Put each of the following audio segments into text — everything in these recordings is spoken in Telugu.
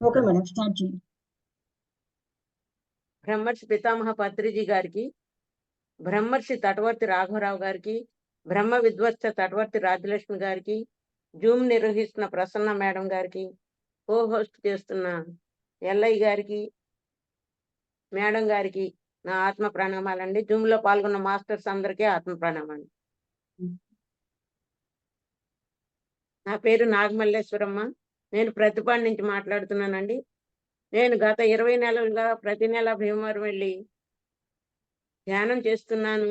ఓకే మేడం, స్టార్ట్ చేయండి. బ్రహ్మర్షి పితామహ పత్రిజీ గారికి, బ్రహ్మర్షి తటవర్తి రాఘవరావు గారికి, బ్రహ్మ విద్వత్స తటవర్తి రాజలక్ష్మి గారికి, జూమ్ నిర్వహిస్తున్న ప్రసన్న మేడం గారికి, కో హోస్ట్ చేస్తున్న ఎల్లయ్య గారికి, మేడం గారికి నా ఆత్మ ప్రణామాలండి. జూమ్ లో పాల్గొన్న మాస్టర్స్ అందరికీ ఆత్మ ప్రణామాలు. నా పేరు నాగమల్లేశ్వరమ్మ. నేను ప్రతిపాడు నుంచి మాట్లాడుతున్నానండి. నేను గత 20 నెలలుగా ప్రతి నెల భీమవరం వెళ్ళి ధ్యానం చేస్తున్నాను.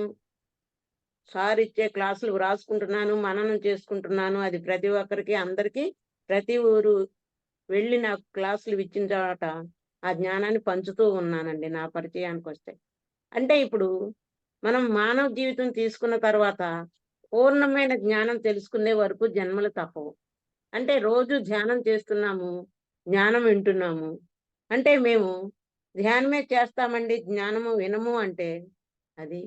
సార్ ఇచ్చే క్లాసులు రాసుకుంటున్నాను, మననం చేసుకుంటున్నాను. అది ప్రతి ఒక్కరికి, అందరికీ, ప్రతి ఊరు వెళ్ళి నాకు క్లాసులు ఇచ్చిన తర్వాత ఆ జ్ఞానాన్ని పంచుతూ ఉన్నానండి. నా పరిచయానికి వస్తే అంటే ఇప్పుడు మనం మానవ జీవితం తీసుకున్న తర్వాత పూర్ణమైన జ్ఞానం తెలుసుకునే వరకు జన్మలు తప్పవు. అంటే రోజు ధ్యానం చేస్తున్నాము, జ్ఞానం వింటున్నాము. అంటే మేము ధ్యానమే చేస్తామండి, జ్ఞానము వినము అంటే అది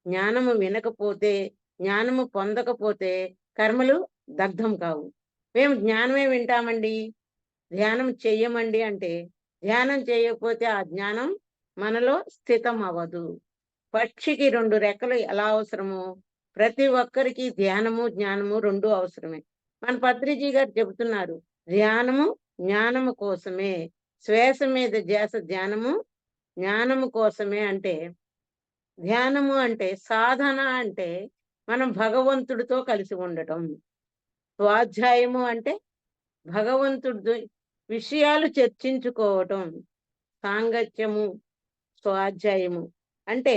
జ్ఞానము వినకపోతే, జ్ఞానము పొందకపోతే కర్మలు దగ్ధం కావు. మేము జ్ఞానమే వింటామండి, ధ్యానం చెయ్యమండి అంటే ధ్యానం చేయకపోతే ఆ జ్ఞానం మనలో స్థితం అవ్వదు. పక్షికి 2 రెక్కలు ఎలా అవసరమో ప్రతి ఒక్కరికి ధ్యానము, జ్ఞానము 2 అవసరమే. మన పత్రిజీ గారు చెబుతున్నారు, ధ్యానము జ్ఞానము కోసమే, శ్వాస మీద ధ్యాస ధ్యానము జ్ఞానము కోసమే. అంటే ధ్యానము అంటే, సాధన అంటే మనం భగవంతుడితో కలిసి ఉండటం. స్వాధ్యాయము అంటే భగవంతుడితో విషయాలు చర్చించుకోవటం. సాంగత్యము, స్వాధ్యాయము అంటే,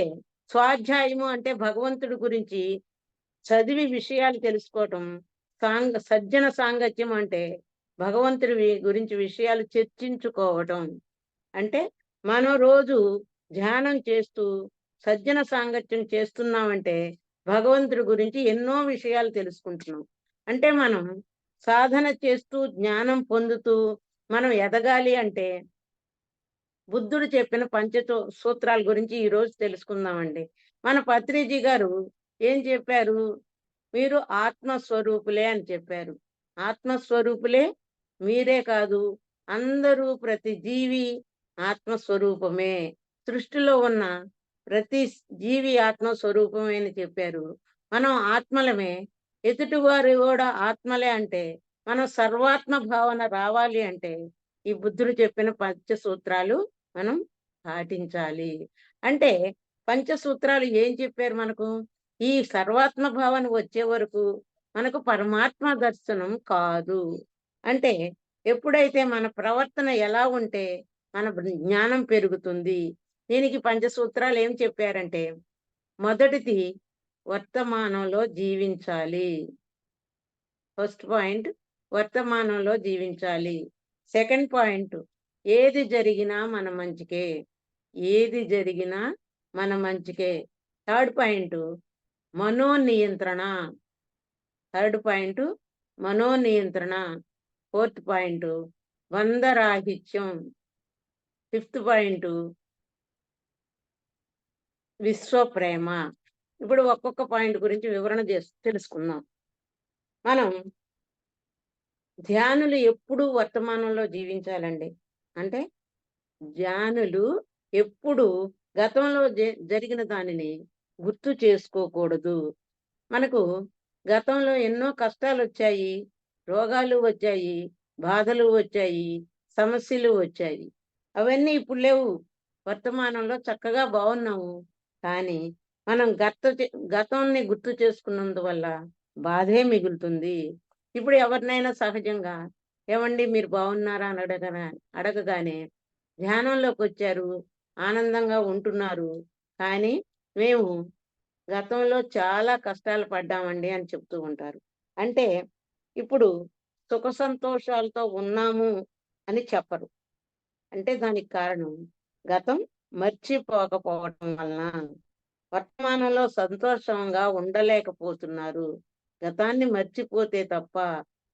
స్వాధ్యాయము అంటే భగవంతుడి గురించి చదివి విషయాలు తెలుసుకోవటం. సజ్జన సాంగత్యం అంటే భగవంతుడి గురించి విషయాలు చర్చించుకోవటం. అంటే మనం రోజు ధ్యానం చేస్తూ సజ్జన సాంగత్యం చేస్తున్నామంటే భగవంతుడి గురించి ఎన్నో విషయాలు తెలుసుకుంటున్నాం. అంటే మనం సాధన చేస్తూ జ్ఞానం పొందుతూ మనం ఎదగాలి అంటే బుద్ధుడు చెప్పిన సూత్రాల గురించి ఈ రోజు తెలుసుకుందామండి. మన పత్రిజీ గారు ఏం చెప్పారు? మీరు ఆత్మస్వరూపులే అని చెప్పారు. ఆత్మస్వరూపులే మీరే కాదు, అందరూ, ప్రతి జీవి ఆత్మస్వరూపమే. సృష్టిలో ఉన్న ప్రతి జీవి ఆత్మస్వరూపమే అని చెప్పారు. మనం ఆత్మలమే, ఎదుటివారు కూడా ఆత్మలే. అంటే మనం సర్వాత్మ భావన రావాలి అంటే ఈ బుద్ధుడు చెప్పిన పంచసూత్రాలు మనం పాటించాలి. అంటే పంచసూత్రాలు ఏం చెప్పారు మనకు? ఈ సర్వాత్మ భావన వచ్చే వరకు మనకు పరమాత్మ దర్శనం కాదు. అంటే ఎప్పుడైతే మన ప్రవర్తన ఎలా ఉంటే మన జ్ఞానం పెరుగుతుంది. దీనికి పంచసూత్రాలు ఏం చెప్పారంటే, మొదటిది వర్తమానంలో జీవించాలి. ఫస్ట్ పాయింట్ వర్తమానంలో జీవించాలి. సెకండ్ పాయింట్ ఏది జరిగినా మన మంచికే, ఏది జరిగినా మన మంచికే. థర్డ్ పాయింట్ మనోనియంత్రణ. థర్డ్ పాయింట్ మనోనియంత్రణ. ఫోర్త్ పాయింట్ వందరాహిత్యం. ఫిఫ్త్ పాయింట్ విశ్వప్రేమ. ఇప్పుడు ఒక్కొక్క పాయింట్ గురించి వివరణ తెలుసుకుందాం. మనం ధ్యానులు ఎప్పుడూ వర్తమానంలో జీవించాలండి. అంటే ధ్యానులు ఎప్పుడు గతంలో జరిగిన దానిని గుర్తు చేసుకోకూడదు. మనకు గతంలో ఎన్నో కష్టాలు వచ్చాయి, రోగాలు వచ్చాయి, బాధలు వచ్చాయి, సమస్యలు వచ్చాయి. అవన్నీ ఇప్పుడు లేవు. వర్తమానంలో చక్కగా బాగున్నాము. కానీ మనం గతాన్ని గుర్తు చేసుకున్నందువల్ల బాధే మిగులుతుంది. ఇప్పుడు ఎవరినైనా సహజంగా ఏమండి మీరు బాగున్నారా అని అడగగానే ధ్యానంలోకి వచ్చారు, ఆనందంగా ఉంటున్నారు, కానీ మేము గతంలో చాలా కష్టాలు పడ్డామండి అని చెప్తూ ఉంటారు. అంటే ఇప్పుడు సుఖ సంతోషాలతో ఉన్నాము అని చెప్పరు. అంటే దానికి కారణం గతం మర్చిపోకపోవటం వలన వర్తమానంలో సంతోషంగా ఉండలేకపోతున్నారు. గతాన్ని మర్చిపోతే తప్ప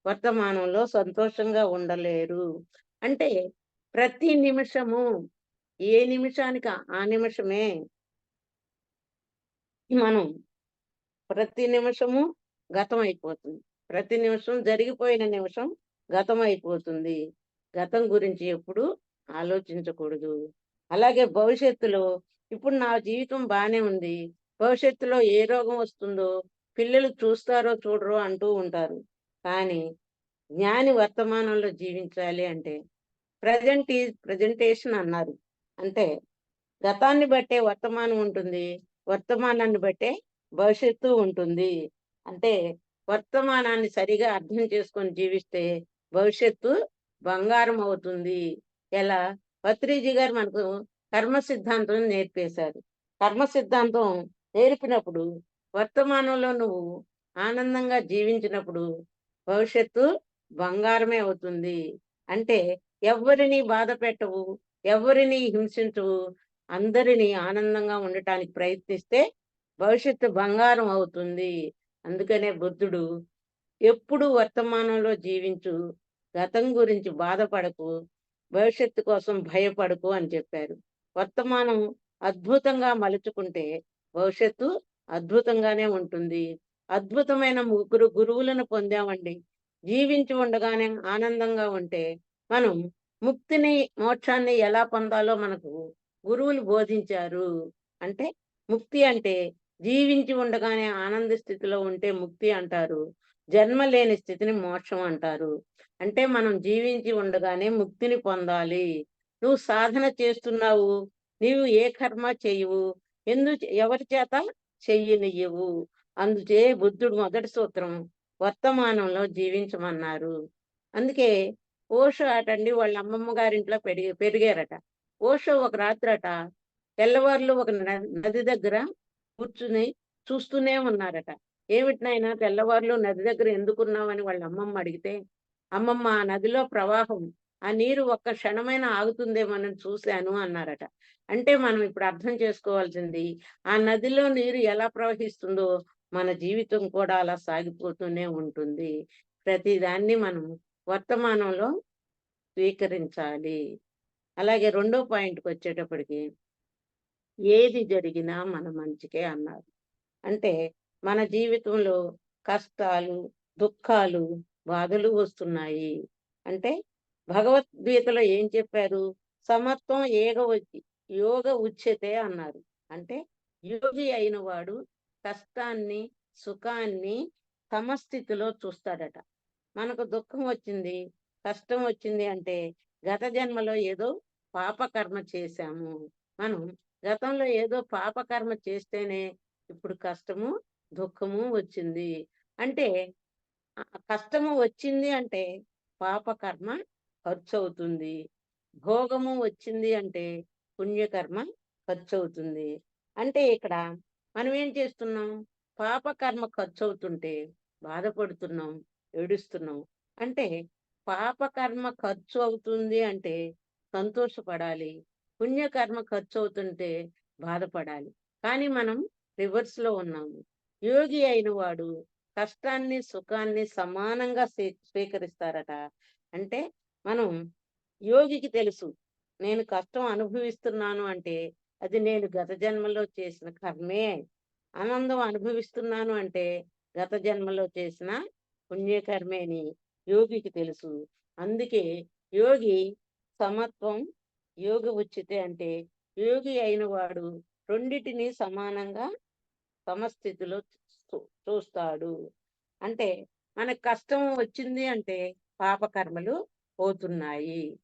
వర్తమానంలో సంతోషంగా ఉండలేరు. అంటే ప్రతి నిమిషము, ఏ నిమిషానికి ఆ నిమిషమే మనం, ప్రతి నిమిషము గతం అయిపోతుంది. ప్రతి నిమిషం, జరిగిపోయిన నిమిషం గతం అయిపోతుంది. గతం గురించి ఎప్పుడు ఆలోచించకూడదు. అలాగే భవిష్యత్తులో ఇప్పుడు నా జీవితం బానే ఉంది. భవిష్యత్తులో ఏ రోగం వస్తుందో పిల్లలు చూస్తారో చూడరో అంటూ ఉంటారు. కానీ జ్ఞాని వర్తమానంలో జీవించాలి అంటే ప్రెజెంట్ ఈజ్ ప్రెజెంటేషన్ అన్నారు. అంటే గతాన్ని బట్టే వర్తమానం ఉంటుంది. వర్తమానాన్ని బట్టే భవిష్యత్తు ఉంటుంది. అంటే వర్తమానాన్ని సరిగా అర్థం చేసుకొని జీవిస్తే భవిష్యత్తు బంగారం అవుతుంది. ఎలా? పత్రిజీ గారు మనకు కర్మ సిద్ధాంతం నేర్పేశారు. కర్మ సిద్ధాంతం నేర్పినప్పుడు వర్తమానంలో నువ్వు ఆనందంగా జీవించినప్పుడు భవిష్యత్తు బంగారమే అవుతుంది. అంటే ఎవ్వరిని బాధ పెట్టవు, ఎవ్వరిని హింసించవు, అందరినీ ఆనందంగా ఉండటానికి ప్రయత్నిస్తే భవిష్యత్తు బంగారం అవుతుంది. అందుకనే బుద్ధుడు ఎప్పుడు వర్తమానంలో జీవించు, గతం గురించి బాధపడకు, భవిష్యత్తు కోసం భయపడకు అని చెప్పారు. వర్తమానం అద్భుతంగా మలుచుకుంటే భవిష్యత్తు అద్భుతంగానే ఉంటుంది. అద్భుతమైన ముగ్గురు గురువులను పొందామండి. జీవించి ఉండగానే ఆనందంగా ఉంటే మనం ముక్తిని, మోక్షాన్ని ఎలా పొందాలో మనకు గురువులు బోధించారు. అంటే ముక్తి అంటే జీవించి ఉండగానే ఆనంద స్థితిలో ఉంటే ముక్తి అంటారు. జన్మ లేని స్థితిని మోక్షం అంటారు. అంటే మనం జీవించి ఉండగానే ముక్తిని పొందాలి. నువ్వు సాధన చేస్తున్నావు. నీవు ఏ కర్మ చెయ్యవు. ఎవరి చేత చెయ్యనియ్యవు. అందుచే బుద్ధుడు మొదటి సూత్రం వర్తమానంలో జీవించమన్నారు. అందుకే ఓషో అటండి వాళ్ళ అమ్మమ్మ గారింట్లో పెరిగారట. ఓషో ఒక రాత్రట తెల్లవార్లు ఒక నది దగ్గర కూర్చుని చూస్తూనే ఉన్నారట. "ఏమిటి నాయనా తెల్లవార్లు నది దగ్గర ఎందుకున్నావని?" వాళ్ళ అమ్మమ్మ అడిగితే, "అమ్మమ్మ ఆ నదిలో ప్రవాహం, ఆ నీరు ఒక్క క్షణమైనా ఆగుతుందేమోనని చూశాను" అన్నారట. అంటే మనం ఇప్పుడు అర్థం చేసుకోవాల్సింది, ఆ నదిలో నీరు ఎలా ప్రవహిస్తుందో మన జీవితం కూడా అలా సాగిపోతూనే ఉంటుంది. ప్రతిదాన్ని మనం వర్తమానంలో స్వీకరించాలి. అలాగే రెండో పాయింట్‌కొచ్చేటప్పటికి, ఏది జరిగినా మన మంచికే అన్నారు. అంటే మన జీవితంలో కష్టాలు, దుఃఖాలు, బాధలు వస్తున్నాయి. అంటే భగవద్గీతలో ఏం చెప్పారు? సమత్వం యోగ ఉచ్యతే అన్నారు. అంటే యోగి అయిన వాడు కష్టాన్ని, సుఖాన్ని సమస్థితిలో చూస్తాడట. మనకు దుఃఖం వచ్చింది, కష్టం వచ్చింది అంటే గత జన్మలో ఏదో పాపకర్మ చేశాము. మనం గతంలో ఏదో పాపకర్మ చేస్తేనే ఇప్పుడు కష్టము, దుఃఖము వచ్చింది. అంటే కష్టము వచ్చింది అంటే పాపకర్మ ఖర్చవుతుంది. భోగము వచ్చింది అంటే పుణ్యకర్మ ఖర్చవుతుంది. అంటే ఇక్కడ మనం ఏం చేస్తున్నాం? పాపకర్మ ఖర్చవుతుంటే బాధపడుతున్నాం, ఏడుస్తున్నాం. అంటే పాపకర్మ ఖర్చు అవుతుంది అంటే సంతోషపడాలి. పుణ్యకర్మ ఖర్చవుతుంటే బాధపడాలి. కానీ మనం రివర్స్‌లో ఉన్నాము. యోగి అయిన వాడు కష్టాన్ని, సుఖాన్ని సమానంగా స్వీకరిస్తారట. అంటే మనం యోగికి తెలుసు. నేను కష్టం అనుభవిస్తున్నాను అంటే, అది నేను గత జన్మలో చేసిన కర్మే. ఆనందం అనుభవిస్తున్నాను అంటే, గత జన్మలో చేసిన పుణ్యకర్మే అని యోగికి తెలుసు. అందుకే యోగి సమత్వం, యోగ ఉచ్యతే అంటే, యోగి అయిన వాడు రెండిటిని సమానంగా సమస్థితిలో చూస్తాడు. అంటే మనకు కష్టం వచ్చింది అంటే పాపకర్మలు పోతున్నాయి.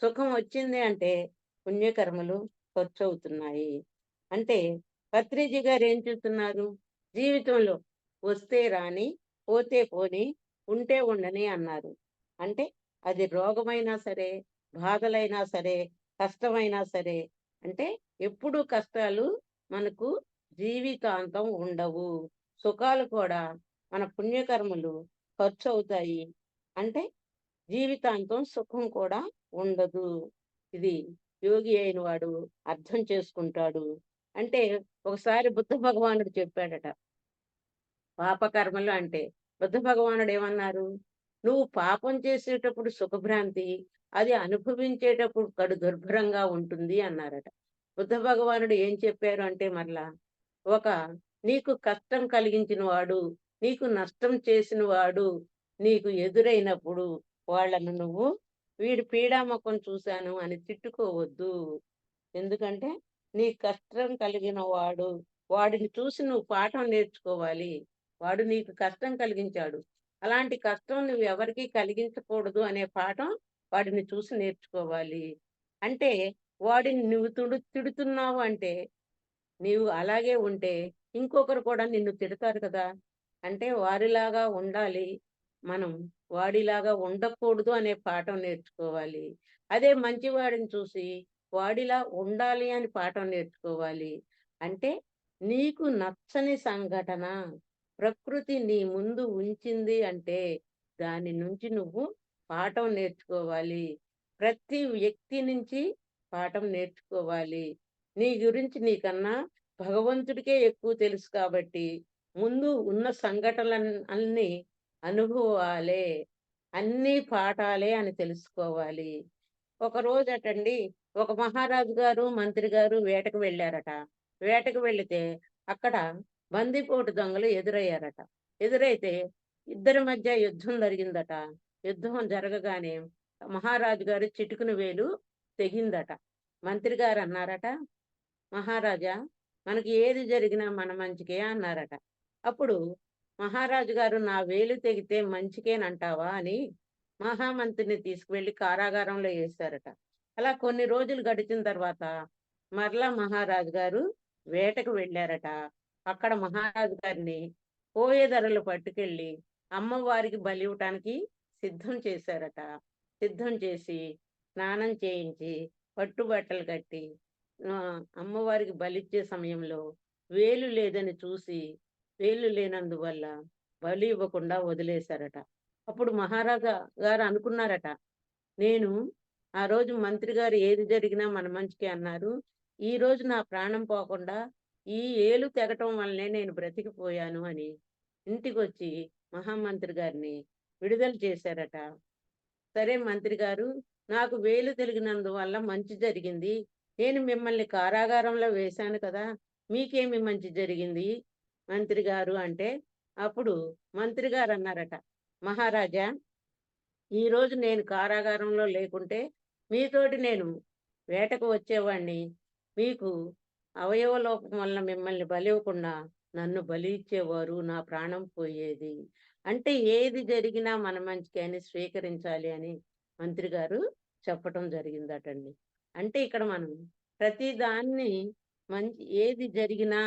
సుఖం వచ్చింది అంటే పుణ్యకర్మలు ఖర్చవుతున్నాయి. అంటే పత్రిజీ గారు ఏం చెప్తున్నారు? జీవితంలో వస్తే రాని, పోతే పోని, ఉంటే ఉండని అన్నారు. అంటే అది రోగమైనా సరే, బాధలైనా సరే, కష్టమైనా సరే, అంటే ఎప్పుడూ కష్టాలు మనకు జీవితాంతం ఉండవు. సుఖాలు కూడా మన పుణ్యకర్మలు ఖర్చవుతాయి. అంటే జీవితాంతం సుఖం కూడా ఉండదు. ఇది యోగి అయిన వాడు అర్థం చేసుకుంటాడు. అంటే ఒకసారి బుద్ధ భగవానుడు చెప్పాడట. పాపకర్మలు అంటే బుద్ధ భగవానుడు ఏమన్నారు? "నువ్వు పాపం చేసేటప్పుడు సుఖభ్రాంతి, అది అనుభవించేటప్పుడు కడు దుర్భరంగా ఉంటుంది" అన్నారట. బుద్ధ భగవానుడు ఏం చెప్పారు అంటే మరలా, ఒక నీకు కష్టం కలిగించిన వాడు, నీకు నష్టం చేసిన వాడు నీకు ఎదురైనప్పుడు వాళ్ళను నువ్వు వీడి పీడాముఖం చూశాను అని తిట్టుకోవద్దు. ఎందుకంటే నీ కష్టం కలిగిన వాడు, వాడిని చూసి నువ్వు పాఠం నేర్చుకోవాలి. వాడు నీకు కష్టం కలిగించాడు. అలాంటి కష్టం నువ్వెవరికీ కలిగించకూడదు అనే పాఠం వాడిని చూసి నేర్చుకోవాలి. అంటే వాడిని నువ్వు తిడుతున్నావు అంటే నీవు అలాగే ఉంటే ఇంకొకరు కూడా నిన్ను తిడతారు కదా! అంటే వారిలాగా ఉండాలి. మనం వాడిలాగా ఉండకూడదు అనే పాఠం నేర్చుకోవాలి. అదే మంచివాడిని చూసి వాడిలా ఉండాలి అని పాఠం నేర్చుకోవాలి. అంటే నీకు నచ్చని సంఘటన ప్రకృతి నీ ముందు ఉంచింది అంటే దాని నుంచి నువ్వు పాఠం నేర్చుకోవాలి. ప్రతి వ్యక్తి నుంచి పాఠం నేర్చుకోవాలి. నీ గురించి నీకన్నా భగవంతుడికే ఎక్కువ తెలుసు కాబట్టి, ముందు ఉన్న అన్నీ అనుభవాలే, అన్నీ పాఠాలే అని తెలుసుకోవాలి. ఒకరోజటండి ఒక మహారాజు గారు, మంత్రి గారు వేటకు వెళ్లారట. వేటకు వెళితే అక్కడ బందిపోటు దొంగలు ఎదురయ్యారట. ఎదురైతే ఇద్దరి మధ్య యుద్ధం జరిగిందట. యుద్ధం జరగగానే మహారాజు గారి చిటికెన వేలు తెగిందట. మంత్రి గారు అన్నారట, మహారాజా మనకి ఏది జరిగినా మన మంచికే అన్నారట. అప్పుడు మహారాజు గారు నా వేలు తెగితే మంచికేనంటావా అని మహామంత్రిని తీసుకువెళ్లి కారాగారంలో వేశారట. అలా కొన్ని రోజులు గడిచిన తర్వాత మరలా మహారాజు గారు వేటకు వెళ్ళారట. అక్కడ మహారాజు గారిని పోయేదరలు పట్టుకెళ్ళి అమ్మవారికి బలి ఇవ్వటానికి సిద్ధం చేశారట. సిద్ధం చేసి స్నానం చేయించి పట్టుబట్టలు కట్టి అమ్మవారికి బలిచ్చే సమయంలో వేలు లేదని చూసి, వేలు లేనందువల్ల బలి ఇవ్వకుండా వదిలేశారట. అప్పుడు మహారాజా గారు అనుకున్నారట, నేను ఆ రోజు మంత్రి గారు ఏది జరిగినా మన మంచికే అన్నారు. ఈరోజు నా ప్రాణం పోకుండా ఈ ఏలు తెగటం వల్లనే నేను బ్రతికిపోయాను అని ఇంటికొచ్చి మహామంత్రి గారిని విడుదల చేశారట. సరే మంత్రి గారు, నాకు వేలు తెలిగినందువల్ల మంచి జరిగింది. నేను మిమ్మల్ని కారాగారంలో వేశాను కదా! మీకేమి మంచి జరిగింది మంత్రి గారు అంటే, అప్పుడు మంత్రి గారన్నారట, మహారాజా ఈరోజు నేను కారాగారంలో లేకుంటే మీతోటి నేను వేటకు వచ్చేవాడిని. మీకు అవయవ లోపం వల్ల మిమ్మల్ని బలివ్వకుండా నన్ను బలి ఇచ్చేవారు. నా ప్రాణం పోయేది. అంటే ఏది జరిగినా మన మంచికే అని స్వీకరించాలి అని మంత్రి గారు చెప్పటం జరిగిందటండి. అంటే ఇక్కడ మనం ప్రతి దాన్ని ఏది జరిగినా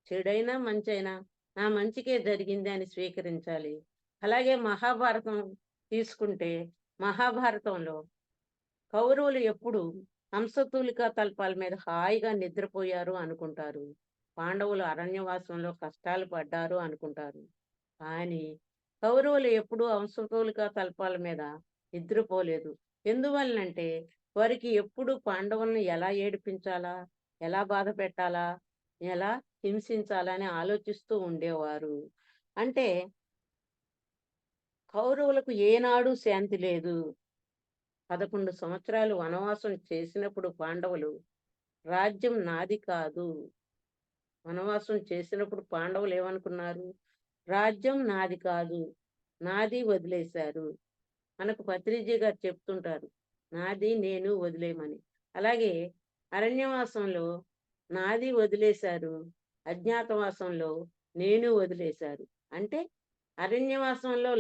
చెడైనా, మంచైనా నా మంచికే జరిగింది అని స్వీకరించాలి. అలాగే మహాభారతం తీసుకుంటే మహాభారతంలో కౌరవులు ఎప్పుడు హంసతూలికా తల్పాల మీద హాయిగా నిద్రపోయారు అనుకుంటారు. పాండవులు అరణ్యవాసంలో కష్టాలు పడ్డారు అనుకుంటారు. కానీ కౌరవులు ఎప్పుడూ హంసతూలికా తల్పాల మీద నిద్రపోలేదు. ఎందువలనంటే వారికి ఎప్పుడు పాండవులను ఎలా ఏడిపించాలా, ఎలా బాధ పెట్టాలా, ఎలా హింసించాలా అని ఆలోచిస్తూ ఉండేవారు. అంటే కౌరవులకు ఏనాడు శాంతి లేదు. 11 సంవత్సరాలు వనవాసం చేసినప్పుడు పాండవులు రాజ్యం నాది కాదు. వనవాసం చేసినప్పుడు పాండవులు ఏమనుకున్నారు? రాజ్యం నాది కాదు. నాది వదిలేశారు. మనకు పత్రిజీ గారు చెప్తుంటారు. నాది నేను వదిలేయమని. అలాగే అరణ్యవాసంలో నాది వదిలేశారు. అజ్ఞాతవాసంలో నేను వదిలేశారు. అంటే అరణ్యవాసంలో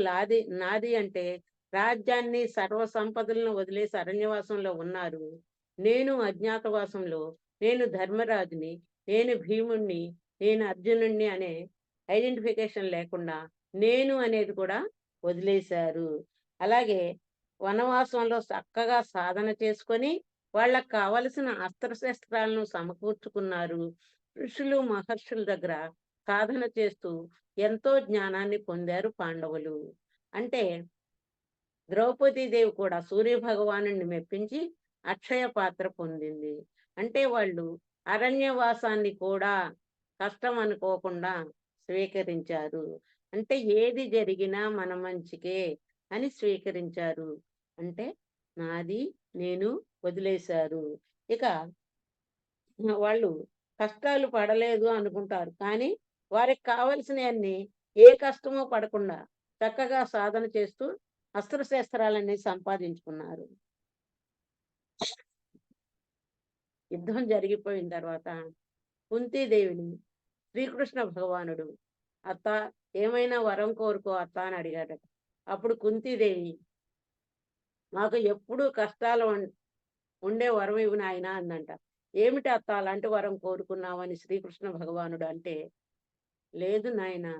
నాది అంటే రాజ్యాన్ని, సర్వ సంపదలను వదిలేసి అరణ్యవాసంలో ఉన్నారు. నేను అజ్ఞాతవాసంలో నేను ధర్మరాజుని, నేను భీముడిని, నేను అర్జునుడిని అనే ఐడెంటిఫికేషన్ లేకుండా నేను అనేది కూడా వదిలేశారు. అలాగే వనవాసంలో చక్కగా సాధన చేసుకొని వాళ్ళకి కావలసిన అస్త్రశస్త్రాలను సమకూర్చుకున్నారు. ఋషులు, మహర్షుల దగ్గర సాధన చేస్తూ ఎంతో జ్ఞానాన్ని పొందారు పాండవులు. అంటే ద్రౌపదీదేవి కూడా సూర్య భగవానుడిని మెప్పించి అక్షయ పాత్ర పొందింది. అంటే వాళ్ళు అరణ్యవాసాన్ని కూడా కష్టం అనుకోకుండా స్వీకరించారు. అంటే ఏది జరిగినా మన మంచికే అని స్వీకరించారు. అంటే నాది నేను వదిలేశారు. ఇక వాళ్ళు కష్టాలు పడలేదు అనుకుంటారు. కానీ వారికి కావాల్సినయన్నీ ఏ కష్టమో పడకుండా చక్కగా సాధన చేస్తూ అస్త్రశస్త్రాలన్నీ సంపాదించుకున్నారు. యుద్ధం జరిగిపోయిన తర్వాత కుంతీదేవిని శ్రీకృష్ణ భగవానుడు, "అత్త, ఏమైనా వరం కోరుకో అత్త" అని అడిగాడట. అప్పుడు కుంతీదేవి, "నాకు ఎప్పుడూ కష్టాలు ఉండే వరం ఇవ్వు నాయనా" అందంట. "ఏమిటి అత్త అలాంటి వరం కోరుకున్నావని?" శ్రీకృష్ణ భగవానుడు అంటే, "లేదు నాయనా,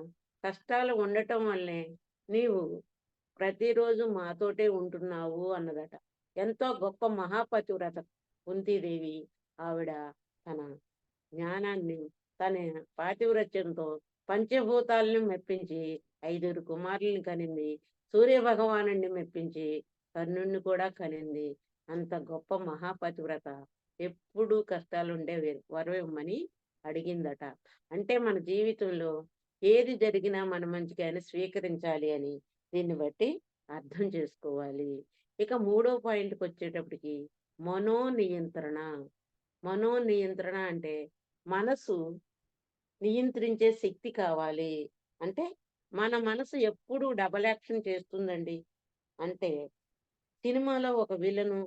కష్టాలు ఉండటం వల్లే నీవు ప్రతిరోజు మాతోటే ఉంటున్నావు" అన్నదట. ఎంతో గొప్ప మహాపతివ్రత కుంతీదేవి. ఆవిడ తన జ్ఞానాన్ని, తన పాతివ్రత్యంతో పంచభూతాలను మెప్పించి 5 కుమారుల్ని కనింది. సూర్య భగవానుడిని మెప్పించి కర్ణుడిని కూడా కనింది. అంత గొప్ప మహాపతివ్రత ఎప్పుడూ కష్టాలుండేవి వరం ఇమ్మని అడిగిందట. అంటే మన జీవితంలో ఏది జరిగినా మన మంచికే అని స్వీకరించాలి అని దీన్ని బట్టి అర్థం చేసుకోవాలి. ఇక మూడో పాయింట్‌కొచ్చేటప్పటికి మనోనియంత్రణ. మనోనియంత్రణ అంటే మనసు నియంత్రించే శక్తి కావాలి. అంటే మన మనసు ఎప్పుడూ డబల్ యాక్షన్ చేస్తుందండి. అంటే సినిమాలో ఒక విలను,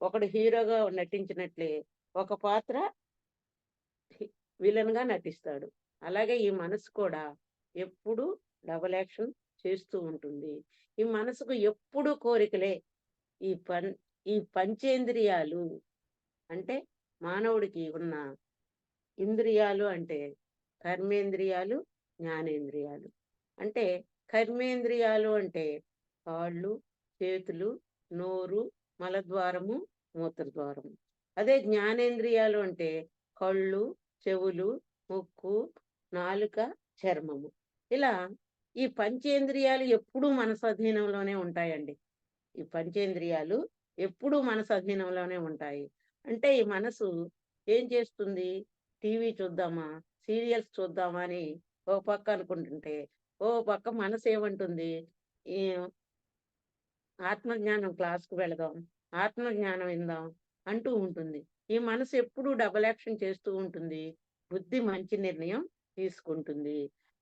ఒకడు హీరోగా నటించినట్లే ఒక పాత్ర హి విలన్‌గా నటిస్తాడు. అలాగే ఈ మనసు కూడా ఎప్పుడూ డబల్ యాక్షన్ చేస్తూ ఉంటుంది. ఈ మనసుకు ఎప్పుడూ కోరికలే. ఈ పన్ ఈ పంచేంద్రియాలు అంటే మానవుడికి ఉన్న ఇంద్రియాలు అంటే కర్మేంద్రియాలు, జ్ఞానేంద్రియాలు. అంటే కర్మేంద్రియాలు అంటే కాళ్ళు, చేతులు, నోరు, మలద్వారము, మూత్రద్వారము. అదే జ్ఞానేంద్రియాలు అంటే కళ్ళు, చెవులు, ముక్కు, నాలుక, చర్మము. ఇలా ఈ పంచేంద్రియాలు ఎప్పుడూ మన స్వాధీనంలోనే ఉంటాయండి. ఈ పంచేంద్రియాలు ఎప్పుడూ మన స్వాధీనంలోనే ఉంటాయి. అంటే ఈ మనసు ఏం చేస్తుంది? టీవీ చూద్దామా, సీరియల్స్ చూద్దామా అని ఓ పక్క అనుకుంటుంటే, ఓ పక్క మనసేమంటుంది? ఈ ఆత్మజ్ఞానం క్లాస్‌కి వెళదాం, ఆత్మజ్ఞానం ఇందాం అంటూ ఉంటుంది. ఈ మనసు ఎప్పుడూ డబల్ యాక్షన్ చేస్తూ ఉంటుంది. బుద్ధి మంచి నిర్ణయం తీసుకుంటుంది.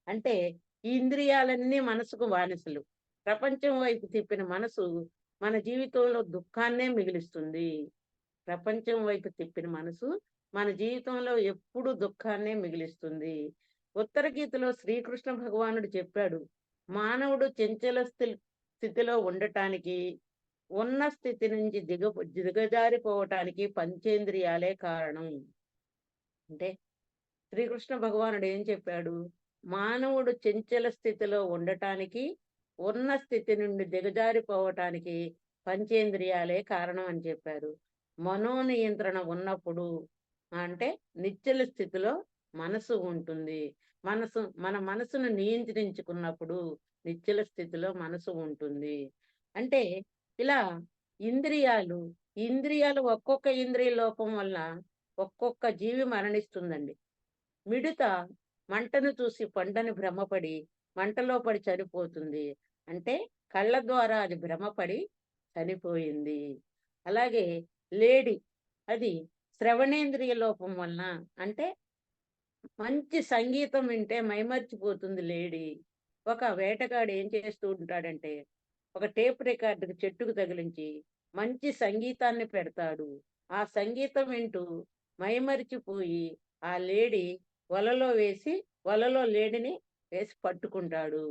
అంటే ఈ ఇంద్రియాలన్నీ మనసుకు బానిసలు. ప్రపంచం వైపు తిప్పిన మనసు మన జీవితంలో దుఃఖాన్నే మిగిలిస్తుంది. ప్రపంచం వైపు తిప్పిన మనసు మన జీవితంలో ఎప్పుడూ దుఃఖాన్నే మిగిలిస్తుంది. ఉత్తర గీతలో శ్రీకృష్ణ భగవానుడు చెప్పాడు, మానవుడు చెంచల స్థితిలో ఉండటానికి, ఉన్న స్థితి నుంచి దిగజారిపోవటానికి పంచేంద్రియాలే కారణం. అంటే శ్రీకృష్ణ భగవానుడు ఏం చెప్పాడు? మానవుడు చెంచల స్థితిలో ఉండటానికి, ఉన్న స్థితి నుండి దిగజారిపోవటానికి పంచేంద్రియాలే కారణం అని చెప్పారు. మనోనియంత్రణ ఉన్నప్పుడు అంటే నిశ్చల స్థితిలో మనసు ఉంటుంది. మన మనసును నియంత్రించుకున్నప్పుడు నిశ్చల స్థితిలో మనసు ఉంటుంది. అంటే ఇలా ఇంద్రియాలు, ఇంద్రియాలు ఒక్కొక్క ఇంద్రియ లోపం వల్ల ఒక్కొక్క జీవి మరణిస్తుందండి. మిడత మంటను చూసి పంటని భ్రమపడి మంటలో పడి చనిపోతుంది. అంటే కళ్ళ ద్వారా అది భ్రమపడి చనిపోయింది. అలాగే లేడి అది శ్రవణేంద్రియ లోపం వలన అంటే మంచి సంగీతం వింటే మైమర్చిపోతుంది లేడి. ఒక వేటగాడు ఏం చేస్తూ ఉంటాడంటే, ఒక టేప్ రికార్డర్ చెట్టుకు తగిలించి మంచి సంగీతాన్ని పెడతాడు. ఆ సంగీతం వింటూ మైమరిచిపోయి ఆ లేడి వలలో వేసి, వలలో లేడిని వేసి పట్టుకుంటాడు.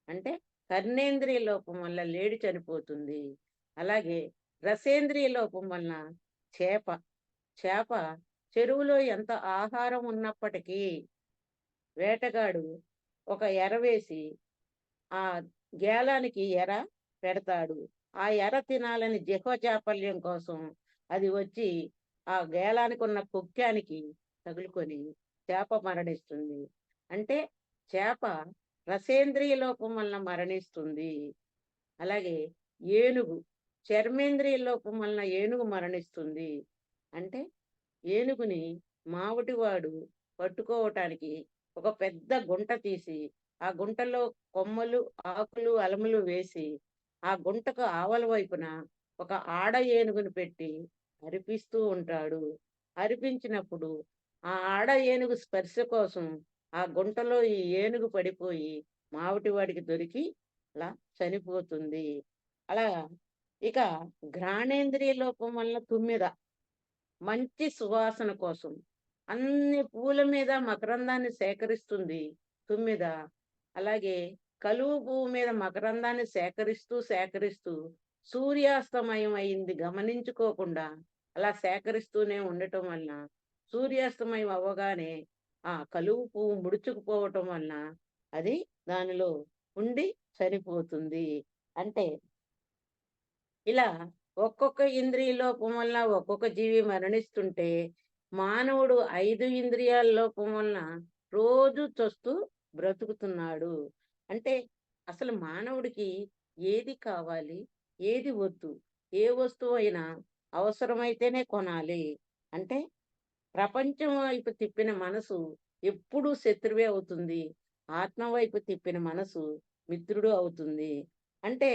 అంటే కర్ణేంద్రియ లోపం వల్ల లేడి చనిపోతుంది. అలాగే రసేంద్రియ లోపం వలన చేప, చేప చెరువులో ఎంత ఆహారం ఉన్నప్పటికీ వేటగాడు ఒక ఎర వేసి ఆ గేలానికి ఎర పెడతాడు. ఆ ఎర తినాలని జిహ్వ చాపల్యం కోసం అది వచ్చి ఆ గేలానికి ఉన్న కుక్కానికి తగులుకొని చేప మరణిస్తుంది. అంటే చేప రసేంద్రియ లోపం వలన మరణిస్తుంది. అలాగే ఏనుగు చర్మేంద్రియ లోపం వలన ఏనుగు మరణిస్తుంది. అంటే ఏనుగుని మావటివాడు పట్టుకోవటానికి ఒక పెద్ద గుంట తీసి, ఆ గుంటలో కొమ్మలు, ఆకులు, అలములు వేసి, ఆ గుంటకు ఆవల వైపున ఒక ఆడ ఏనుగుని పెట్టి అరిపిస్తూ ఉంటాడు. అరిపించినప్పుడు ఆ ఆడ ఏనుగు స్పర్శ కోసం ఆ గుంటలో ఈ ఏనుగు పడిపోయి మావటివాడికి దొరికి అలా చనిపోతుంది. అలా ఇక ఘ్రాణేంద్రియ లోపం వల్ల తుమ్మెద మంచి సువాసన కోసం అన్ని పూల మీద మకరందాన్ని సేకరిస్తుంది తుమ్మెద. అలాగే కలువ పువ్వు మీద మకరందాన్ని సేకరిస్తూ సూర్యాస్తమయం అయింది గమనించుకోకుండా అలా సేకరిస్తూనే ఉండటం వలన సూర్యాస్తమయం అవ్వగానే ఆ కలువ పువ్వు ముడుచుకుపోవటం వలన అది దానిలో ఉండి చనిపోతుంది. అంటే ఇలా ఒక్కొక్క ఇంద్రియ లోపం వల్ల ఒక్కొక్క జీవి మరణిస్తుంటే, మానవుడు 5 ఇంద్రియాల లోపం వలన రోజు చస్తూ బ్రతుకుతున్నాడు. అంటే అసలు మానవుడికి ఏది కావాలి? ఏది వద్దు? ఏ వస్తువైనా అవసరమైతేనే కొనాలి. అంటే ప్రపంచం వైపు తిప్పిన మనసు ఎప్పుడూ శత్రువే అవుతుంది. ఆత్మ వైపు తిప్పిన మనసు మిత్రుడు అవుతుంది. అంటే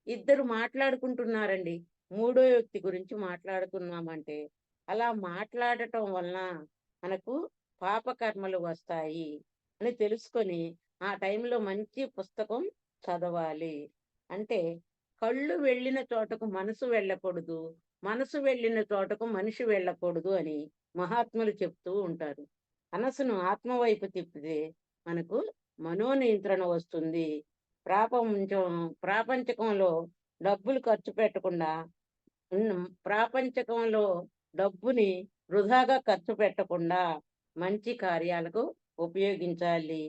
ఇద్దరు మాట్లాడుకుంటున్నారండి. మూడో వ్యక్తి గురించి మాట్లాడుకున్నామంటే, అలా మాట్లాడటం వలన మనకు పాపకర్మలు వస్తాయి అని తెలుసుకొని, ఆ టైంలో మంచి పుస్తకం చదవాలి. అంటే కళ్ళు వెళ్ళిన చోటకు మనసు వెళ్ళకూడదు. మనసు వెళ్ళిన చోటకు మనిషి వెళ్ళకూడదు అని మహాత్ములు చెప్తూ ఉంటారు. మనసును ఆత్మ వైపు తిప్పితే మనకు మనోనియంత్రణ వస్తుంది. ప్రాపంచం ప్రాపంచకంలో డబ్బులు ఖర్చు పెట్టకుండా ప్రాపంచకంలో డబ్బుని వృధాగా ఖర్చు పెట్టకుండా మంచి కార్యాలకు ఉపయోగించాలి.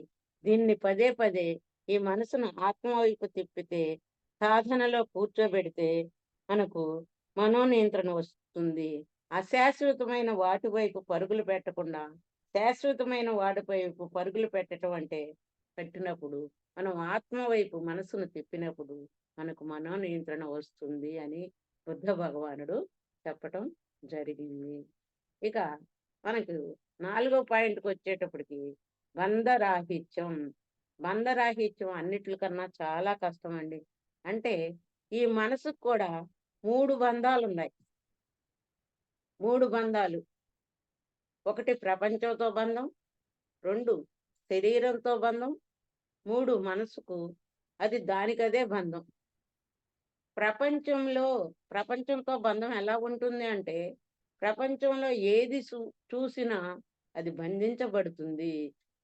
దీన్ని పదే పదే ఈ మనసును ఆత్మ వైపు తిప్పితే సాధనలో కూర్చోబెడితే మనకు మనోనియంత్రణ వస్తుంది. అశాశ్వతమైన వాటి వైపు పరుగులు పెట్టకుండా శాశ్వతమైన వాటి వైపు పరుగులు పెట్టడం అంటే పెట్టినప్పుడు మనం ఆత్మ వైపు మనసును తిప్పినప్పుడు మనకు మనోనియంత్రణ వస్తుంది అని బుద్ధ భగవానుడు చెప్పటం జరిగింది. ఇక మనకు 4వ పాయింట్‌కి వచ్చేటప్పటికి బంధరాహిత్యం. బంధరాహిత్యం అన్నిట్లికన్నా చాలా కష్టమండి. అంటే ఈ మనసుకు కూడా 3 బంధాలున్నాయి. 3 బంధాలు. 1 ప్రపంచంతో బంధం, 2 శరీరంతో బంధం, 3 మనసుకు అది దానికదే బంధం. ప్రపంచంతో బంధం ఎలా ఉంటుంది అంటే, ప్రపంచంలో ఏది చూసినా అది బంధించబడుతుంది.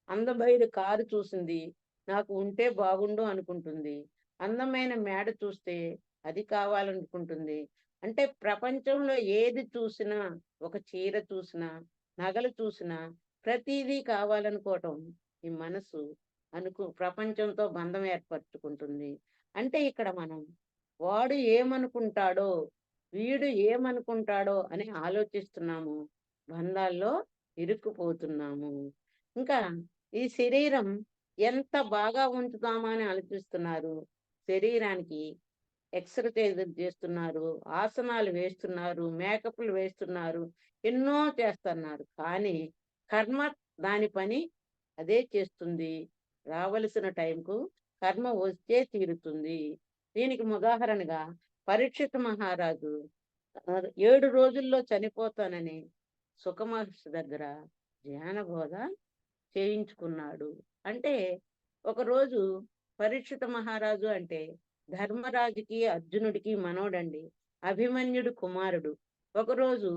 అందమైన కారు చూసింది, నాకు ఉంటే బాగుండు అనుకుంటుంది. అందమైన మేడ చూస్తే అది కావాలనుకుంటుంది. అంటే ప్రపంచంలో ఏది చూసినా, ఒక చీర చూసినా, నగలు చూసినా ప్రతీదీ కావాలనుకోవటం ఈ మనసు ప్రపంచంతో బంధం ఏర్పరచుకుంటుంది. అంటే ఇక్కడ మనం వాడు ఏమనుకుంటాడో, వీడు ఏమనుకుంటాడో అని ఆలోచిస్తున్నాము. బంధాల్లో ఇరుక్కుపోతున్నాము. ఇంకా ఈ శరీరం ఎంత బాగా ఉంచుదామా అని ఆలోచిస్తున్నారు. శరీరానికి ఎక్సర్‌సైజులు చేస్తున్నారు, ఆసనాలు వేస్తున్నారు, మేకప్‌లు వేస్తున్నారు, ఎన్నో చేస్తన్నారు. కానీ కర్మ దాని పని అదే చేస్తుంది. రావలసిన టైంకు కర్మ వచ్చే తీరుతుంది. దీనికి ఉదాహరణగా పరీక్షిత్ మహారాజు 7 రోజుల్లో చనిపోతానని సుఖమహర్షి దగ్గర ధ్యాన బోధ చేయించుకున్నాడు. అంటే ఒకరోజు పరీక్షిత మహారాజు అంటే ధర్మరాజుకి అర్జునుడికి మనోడండి. అభిమన్యుడు కుమారుడు. ఒకరోజు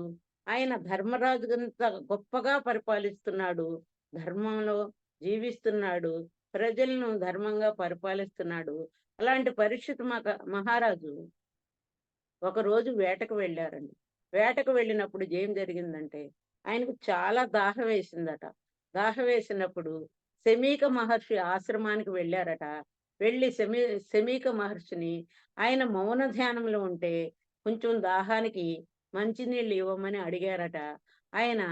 ఆయన ధర్మరాజు అంత గొప్పగా పరిపాలిస్తున్నాడు. ధర్మంలో జీవిస్తున్నాడు. ప్రజలను ధర్మంగా పరిపాలిస్తున్నాడు. అలాంటి పరీక్షిత్ మహారాజు ఒకరోజు వేటకు వెళ్ళారండి. వేటకు వెళ్ళినప్పుడు ఏం జరిగిందంటే, ఆయనకు చాలా దాహం వేసిందట. దాహం వేసినప్పుడు శమీక మహర్షి ఆశ్రమానికి వెళ్ళారట. వెళ్ళి శమీక మహర్షిని ఆయన మౌన ధ్యానంలో ఉంటే కొంచెం దాహానికి మంచినీళ్ళు ఇవ్వమని అడిగారట. ఆయన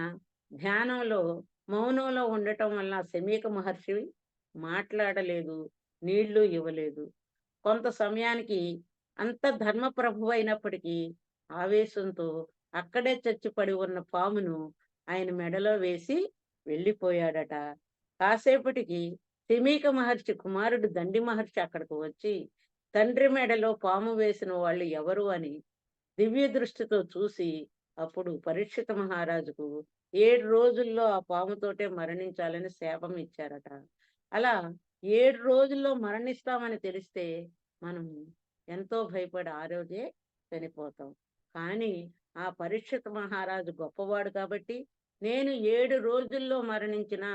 ధ్యానంలో మౌనంలో ఉండటం వల్ల శమీక మహర్షి మాట్లాడలేదు, నీళ్లు ఇవ్వలేదు. కొంత సమయానికి అంత ధర్మప్రభువు అయినప్పటికీ ఆవేశంతో అక్కడే చచ్చిపడి ఉన్న పామును ఆయన మెడలో వేసి వెళ్ళిపోయాడట. కాసేపటికి శమీక మహర్షి కుమారుడు దండి మహర్షి అక్కడికి వచ్చి తండ్రి మెడలో పాము వేసిన వాళ్ళు ఎవరు అని దివ్య దృష్టితో చూసి అప్పుడు పరీక్షిత మహారాజుకు 7 రోజుల్లో ఆ పాముతోటే మరణించాలని శాపం ఇచ్చారట. అలా 7 రోజుల్లో మరణిస్తామని తెలిస్తే మనం ఎంతో భయపడి ఆ రోజే చనిపోతాం. కానీ ఆ పరీక్షిత్ మహారాజు గొప్పవాడు కాబట్టి, నేను 7 రోజుల్లో మరణించినా,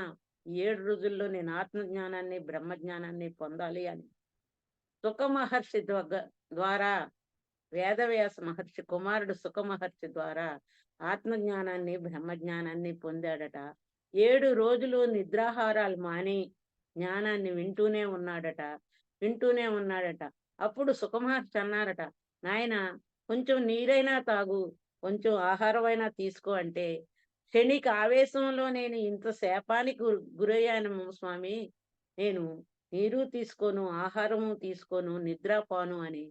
7 రోజుల్లో నేను ఆత్మజ్ఞానాన్ని, బ్రహ్మజ్ఞానాన్ని పొందాలి అని సుఖ మహర్షి ద్వారా, వేదవ్యాస మహర్షి కుమారుడు సుఖ మహర్షి ద్వారా ఆత్మజ్ఞానాన్ని, బ్రహ్మజ్ఞానాన్ని పొందాడట. 7 రోజులు నిద్రాహారాలు మాని జ్ఞానాన్ని వింటూనే ఉన్నాడట. వింటూనే ఉన్నాడట. అప్పుడు సుఖ మహర్షి అన్నారట, నాయనా కొంచెం నీరైనా తాగు, కొంచెం ఆహారమైనా తీసుకో అంటే, క్షణిక ఆవేశంలో నేను ఇంత శాపానికి గురయ్యాను స్వామి. నేను నీరు తీసుకోను, ఆహారము తీసుకోను, నిద్రపోను అని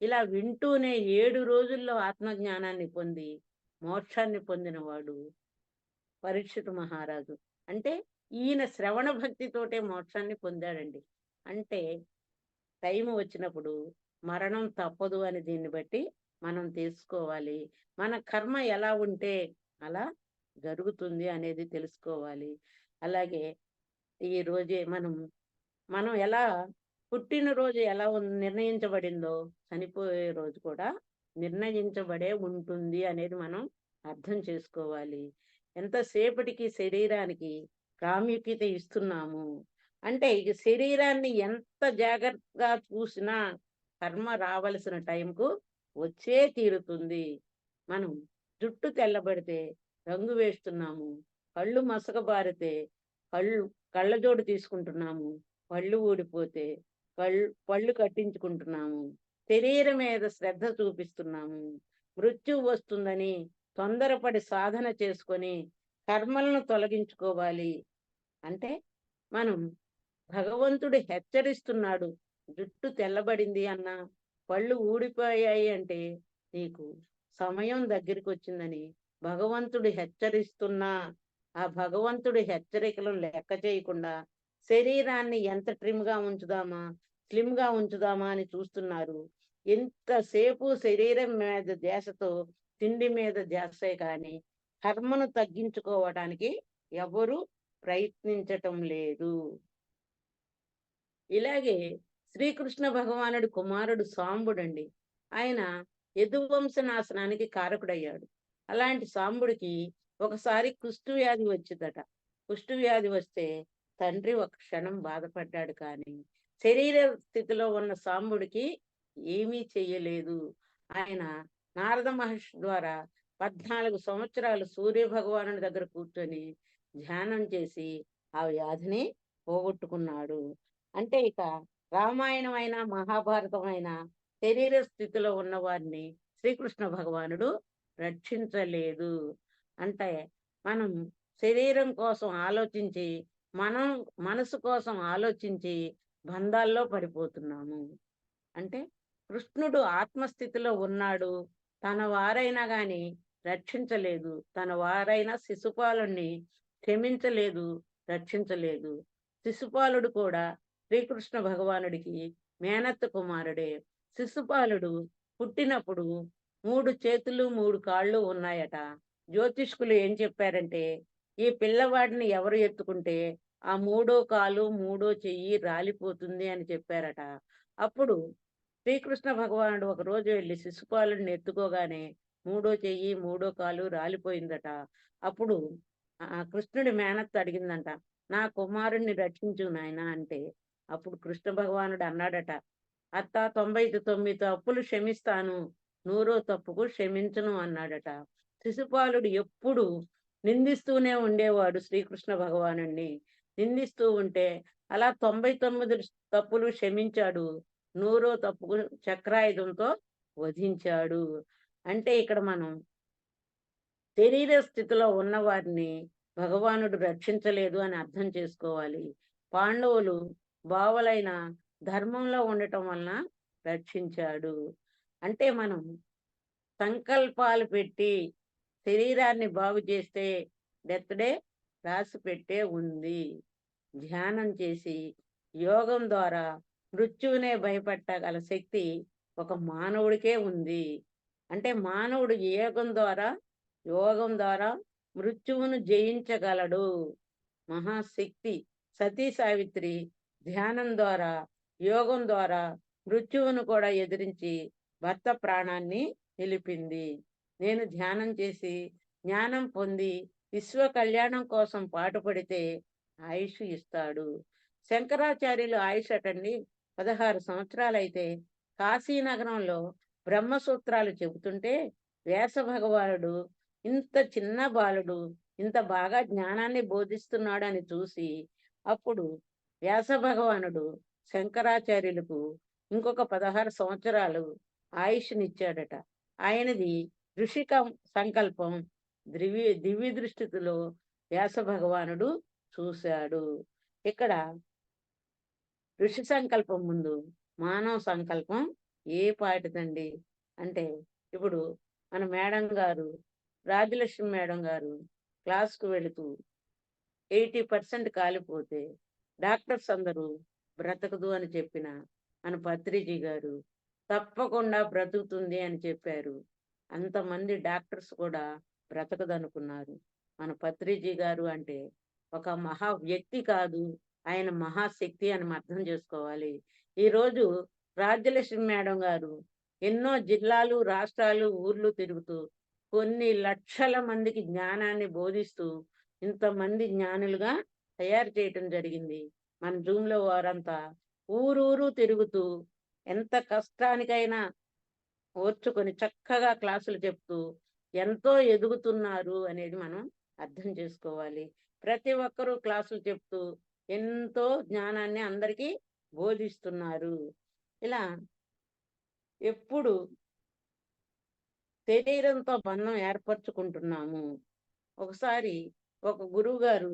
ఇలా వింటూనే 7 రోజుల్లో ఆత్మజ్ఞానాన్ని పొంది మోక్షాన్ని పొందినవాడు పరీక్షితు మహారాజు. అంటే ఈయన శ్రవణ భక్తితోటే మోక్షాన్ని పొందాడండి. అంటే టైము వచ్చినప్పుడు మరణం తప్పదు అని దీన్ని బట్టి మనం తెలుసుకోవాలి. మన కర్మ ఎలా ఉంటే అలా జరుగుతుంది అనేది తెలుసుకోవాలి. అలాగే ఈ రోజే మనం మనం ఎలా పుట్టినరోజు ఎలా నిర్ణయించబడిందో చనిపోయే రోజు కూడా నిర్ణయించబడే ఉంటుంది అనేది మనం అర్థం చేసుకోవాలి. ఎంతసేపటికి శరీరానికి ప్రాముఖ్యత ఇస్తున్నాము అంటే ఇక శరీరాన్ని ఎంత జాగ్రత్తగా చూసినా కర్మ రావలసిన టైంకు వచ్చే తీరుతుంది. మనం జుట్టు తెల్లబడితే రంగు వేస్తున్నాము, కళ్ళు మసకబారితే కళ్ళు కళ్ళజోడు తీసుకుంటున్నాము, పళ్ళు ఊడిపోతే పళ్ళు కట్టించుకుంటున్నాము, శరీరం మీద శ్రద్ధ చూపిస్తున్నాము, మృత్యువు వస్తుందని తొందరపడి సాధన చేసుకొని కర్మలను తొలగించుకోవాలి. అంటే మనం భగవంతుడు హెచ్చరిస్తున్నాడు. జుట్టు తెల్లబడింది అన్నా, పళ్ళు ఊడిపోయాయి అంటే నీకు సమయం దగ్గరికి వచ్చిందని భగవంతుడు హెచ్చరిస్తున్నా, ఆ భగవంతుడి హెచ్చరికలను లెక్క చేయకుండా శరీరాన్ని ఎంత ట్రిమ్‌గా ఉంచుదామా, స్లిమ్‌గా ఉంచుదామా అని చూస్తున్నారు. ఎంతసేపు శరీరం మీద ధ్యాసతో తిండి మీద ధ్యాసే కానీ, కర్మను తగ్గించుకోవటానికి ఎవరు ప్రయత్నించటం లేదు. ఇలాగే శ్రీకృష్ణ భగవానుడి కుమారుడు సాంబుడండి. ఆయన యదువంశ నాశనానికి కారకుడయ్యాడు. అలాంటి సాంబుడికి ఒకసారి కుష్టు వ్యాధి వచ్చిందట. కుష్టు వ్యాధి వస్తే తండ్రి ఒక క్షణం బాధపడ్డాడు కానీ, శరీర స్థితిలో ఉన్న సాంబుడికి ఏమీ చెయ్యలేదు. ఆయన నారద మహర్షి ద్వారా 14 సంవత్సరాలు సూర్య భగవానుడి దగ్గర కూర్చొని ధ్యానం చేసి ఆ వ్యాధిని పోగొట్టుకున్నాడు. అంటే ఇక రామాయణం అయినా, మహాభారతం అయినా శరీర స్థితిలో ఉన్న వారిని శ్రీకృష్ణ భగవానుడు రక్షించలేదు. అంటే మనం శరీరం కోసం ఆలోచించి, మనం మనసు కోసం ఆలోచించి బంధాల్లో పడిపోతున్నాము. అంటే కృష్ణుడు ఆత్మస్థితిలో ఉన్నాడు. తన వారైనా గాని రక్షించలేదు. తన వారైన శిశుపాలుణ్ణి క్షమించలేదు, రక్షించలేదు. శిశుపాలుడు కూడా శ్రీకృష్ణ భగవానుడికి మేనత్త కుమారుడే. శిశుపాలుడు పుట్టినప్పుడు 3 చేతులు 3 కాళ్ళు ఉన్నాయట. జ్యోతిష్కులు ఏం చెప్పారంటే, ఈ పిల్లవాడిని ఎవరు ఎత్తుకుంటే ఆ మూడో కాలు, మూడో చెయ్యి రాలిపోతుంది అని చెప్పారట. అప్పుడు శ్రీకృష్ణ భగవానుడు ఒకరోజు వెళ్లి శిశుపాలుడిని ఎత్తుకోగానే మూడో చెయ్యి, మూడో కాలు రాలిపోయిందట. అప్పుడు కృష్ణుడి మేనత్త అడిగిందంట, నా కుమారుణ్ణి రక్షించు నాయనా అంటే, అప్పుడు కృష్ణ భగవానుడు అన్నాడట, అత్త 99 తప్పులు క్షమిస్తాను, 100వ తప్పుకు క్షమించను అన్నాడట. శిశుపాలుడు ఎప్పుడు నిందిస్తూనే ఉండేవాడు శ్రీకృష్ణ భగవానుణ్ణి. నిందిస్తూ ఉంటే అలా 99 తప్పులు క్షమించాడు. 100వ తప్పుకు చక్రాయుధంతో వధించాడు. అంటే ఇక్కడ మనం శరీర స్థితిలో ఉన్నవారిని భగవానుడు రక్షించలేదు అని అర్థం చేసుకోవాలి. పాండవులు బావలైన ధర్మంలో ఉండటం వలన రక్షించాడు. అంటే మనం సంకల్పాలు పెట్టి శరీరాన్ని బాగు చేస్తే డెత్ డే రాసి పెట్టే ఉంది. ధ్యానం చేసి యోగం ద్వారా మృత్యువునే భయపెట్టగల శక్తి ఒక మానవుడికే ఉంది. అంటే మానవుడు యోగం ద్వారా మృత్యువును జయించగలడు. మహాశక్తి సతీ సావిత్రి ధ్యానం ద్వారా, యోగం ద్వారా మృత్యువును కూడా ఎదిరించి భర్త ప్రాణాన్ని నిలిపింది. నేను ధ్యానం చేసి జ్ఞానం పొంది విశ్వ కళ్యాణం కోసం పాటుపడితే ఆయుష్ ఇస్తాడు. శంకరాచార్యులు ఆయుష్ అటండి 16 సంవత్సరాలైతే కాశీనగరంలో బ్రహ్మసూత్రాలు చెబుతుంటే వ్యాస భగవానుడు ఇంత చిన్న బాలుడు ఇంత బాగా జ్ఞానాన్ని బోధిస్తున్నాడని చూసి అప్పుడు వ్యాస భగవానుడు శంకరాచార్యులకు ఇంకొక 16 సంవత్సరాలు ఆయుష్నిచ్చాడట. ఆయనది ఋషిక సంకల్పం దివ్య దృష్టిలో వ్యాస భగవానుడు చూశాడు. ఇక్కడ ఋషి సంకల్పం ముందు మానవ సంకల్పం ఏ పాటిదండి అంటే, ఇప్పుడు మన మేడం గారు రాజలక్ష్మి మేడం గారు క్లాస్కు వెళుతూ 80% కాలిపోతే డాక్టర్స్ అందరూ బ్రతకదు అని చెప్పిన మన పత్రిజీ గారు తప్పకుండా బ్రతుకుతుంది అని చెప్పారు. అంతమంది డాక్టర్స్ కూడా బ్రతకదనుకున్నారు. మన పత్రిజీ గారు అంటే ఒక మహా వ్యక్తి కాదు, ఆయన మహాశక్తి అని అర్థం చేసుకోవాలి. ఈరోజు రాజ్యలక్ష్మి మేడం గారు ఎన్నో జిల్లాలు, రాష్ట్రాలు, ఊర్లు తిరుగుతూ కొన్ని లక్షల మందికి జ్ఞానాన్ని బోధిస్తూ ఇంతమంది జ్ఞానులుగా తయారు చేయటం జరిగింది. మన జూమ్లో వారంతా ఊరూరు తిరుగుతూ ఎంత కష్టానికైనా ఓర్చుకొని చక్కగా క్లాసులు చెప్తూ ఎంతో ఎదుగుతున్నారు అనేది మనం అర్థం చేసుకోవాలి. ప్రతి ఒక్కరూ క్లాసులు చెప్తూ ఎంతో జ్ఞానాన్ని అందరికీ బోధిస్తున్నారు. ఇలా ఎప్పుడు శరీరంతో బంధం ఏర్పరచుకుంటున్నాము. ఒకసారి ఒక గురువు గారు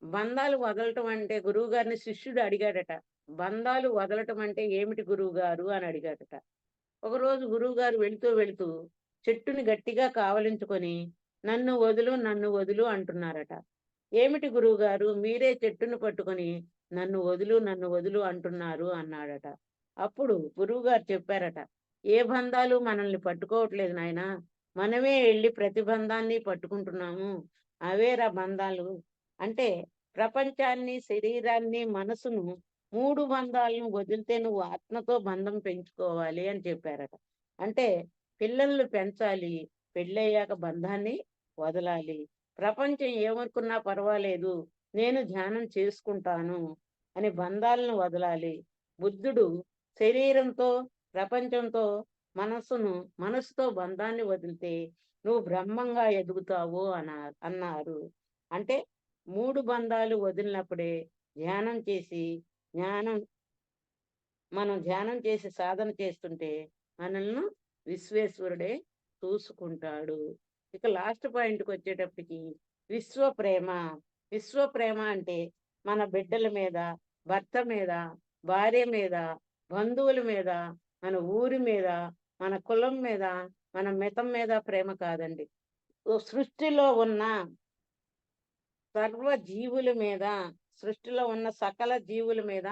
బంధాలు వదలటం అంటే, గురువు గారిని శిష్యుడు అడిగాడట. బంధాలు వదలటం అంటే ఏమిటి గురువు గారు అని అడిగాడట. ఒకరోజు గురువు గారు వెళుతూ వెళుతూ చెట్టుని గట్టిగా కావలించుకొని నన్ను వదులు నన్ను వదులు అంటున్నారట. ఏమిటి గురువు గారు, మీరే చెట్టును పట్టుకొని నన్ను వదులు నన్ను వదులు అంటున్నారు అన్నాడట. అప్పుడు గురువు గారు చెప్పారట, ఏ బంధాలు మనల్ని పట్టుకోవట్లేదు నాయనా, మనమే వెళ్ళి ప్రతి బంధాన్ని పట్టుకుంటున్నాము. అవేరా బంధాలు అంటే, ప్రపంచాన్ని, శరీరాన్ని, మనసును 3 బంధాలను వదిలితే నువ్వు ఆత్మతో బంధం పెంచుకోవాలి అని చెప్పారట. అంటే పిల్లల్ని పెంచాలి, పెళ్ళయ్యాక బంధాన్ని వదలాలి. ప్రపంచం ఏమనుకున్నా పర్వాలేదు, నేను ధ్యానం చేసుకుంటాను అని బంధాలను వదలాలి. బుద్ధుడు శరీరంతో, ప్రపంచంతో, మనసుతో బంధాన్ని వదిలితే నువ్వు బ్రహ్మంగా ఎదుగుతావు అన్నారు. అంటే 3 బంధాలు వదిలినప్పుడే ధ్యానం చేసి జ్ఞానం మనం ధ్యానం చేసి సాధన చేస్తుంటే మనల్ని విశ్వేశ్వరుడే చూసుకుంటాడు. ఇక లాస్ట్ పాయింట్కి వచ్చేటప్పటికి విశ్వ ప్రేమ. విశ్వ ప్రేమ అంటే మన బిడ్డల మీద, భర్త మీద, భార్య మీద, బంధువుల మీద, మన ఊరి మీద, మన కులం మీద, మన మితం మీద ప్రేమ కాదండి. సృష్టిలో ఉన్న సర్వ జీవుల మీద, సృష్టిలో ఉన్న సకల జీవుల మీద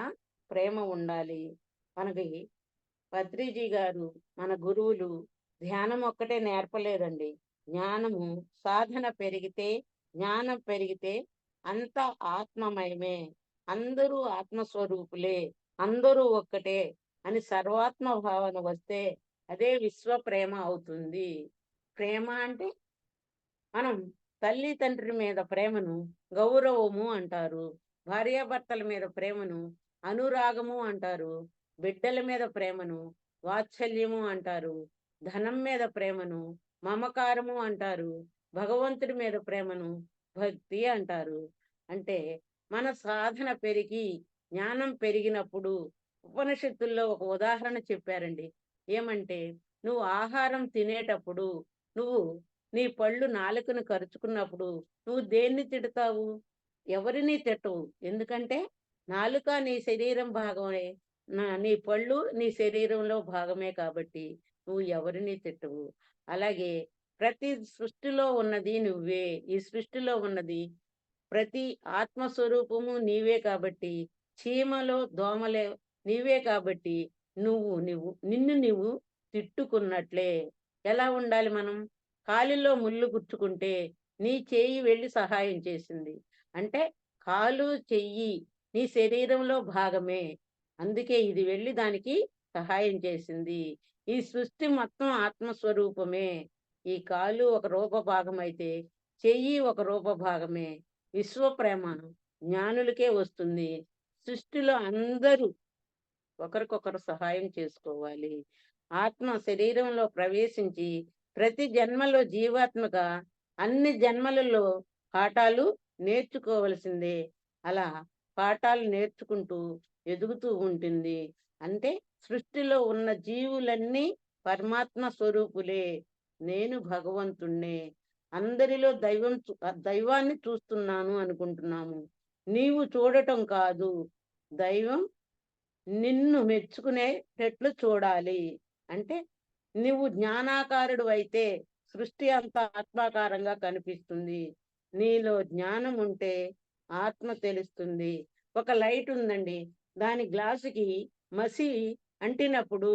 ప్రేమ ఉండాలి. మనకి పత్రిజీ గారు మన గురువులు ధ్యానం ఒక్కటే నేర్పలేదండి. జ్ఞానము సాధన పెరిగితే, జ్ఞానం పెరిగితే అంతా ఆత్మమయమే, అందరూ ఆత్మస్వరూపులే, అందరూ ఒక్కటే అని సర్వాత్మ భావన వస్తే అదే విశ్వ ప్రేమ అవుతుంది. ప్రేమ అంటే మనం తల్లి తండ్రి మీద ప్రేమను గౌరవము అంటారు. భార్యాభర్తల మీద ప్రేమను అనురాగము అంటారు. బిడ్డల మీద ప్రేమను వాత్సల్యము అంటారు. ధనం మీద ప్రేమను మమకారము అంటారు. భగవంతుడి మీద ప్రేమను భక్తి అంటారు. అంటే మన సాధన పెరిగి జ్ఞానం పెరిగినప్పుడు ఉపనిషత్తుల్లో ఒక ఉదాహరణ చెప్పారండి. ఏమంటే, నువ్వు ఆహారం తినేటప్పుడు నువ్వు నీ పళ్ళు నాలుకను కరుచుకున్నప్పుడు నువ్వు దేన్ని తిడతావు? ఎవరిని తిట్టవు. ఎందుకంటే నాలుక నీ శరీరం భాగమే, నీ పళ్ళు నీ శరీరంలో భాగమే కాబట్టి నువ్వు ఎవరిని తిట్టవు. అలాగే ప్రతి సృష్టిలో ఉన్నది నువ్వే. ఈ సృష్టిలో ఉన్నది ప్రతి ఆత్మస్వరూపము నీవే కాబట్టి, చీమలో దోమలే నీవే కాబట్టి నిన్ను నీవు తిట్టుకున్నట్లే. ఎలా ఉండాలి మనం? కాలిలో ముళ్ళు గుచ్చుకుంటే నీ చేయి వెళ్ళి సహాయం చేసింది. అంటే కాలు చెయ్యి నీ శరీరంలో భాగమే. అందుకే ఇది వెళ్ళి దానికి సహాయం చేసింది. ఈ సృష్టి మొత్తం ఆత్మస్వరూపమే. ఈ కాలు ఒక రూప భాగమైతే చెయ్యి ఒక రూప భాగమే. విశ్వ ప్రేమ జ్ఞానులకే వస్తుంది. సృష్టిలో అందరూ ఒకరికొకరు సహాయం చేసుకోవాలి. ఆత్మ శరీరంలో ప్రవేశించి ప్రతి జన్మలో జీవాత్మగా అన్ని జన్మలలో పాఠాలు నేర్చుకోవలసిందే. అలా పాఠాలు నేర్చుకుంటూ ఎదుగుతూ ఉంటుంది. అంటే సృష్టిలో ఉన్న జీవులన్నీ పరమాత్మ స్వరూపులే. నేను భగవంతుణ్ణే. అందరిలో దైవాన్ని చూస్తున్నాను అనుకుంటున్నాము. నీవు చూడటం కాదు, దైవం నిన్ను మెచ్చుకునేటట్లు చూడాలి. అంటే నువ్వు జ్ఞానాకారుడు అయితే సృష్టి అంతా ఆత్మాకారంగా కనిపిస్తుంది. నీలో జ్ఞానం ఉంటే ఆత్మ తెలుస్తుంది. ఒక లైట్ ఉందండి, దాని గ్లాసుకి మసి అంటినప్పుడు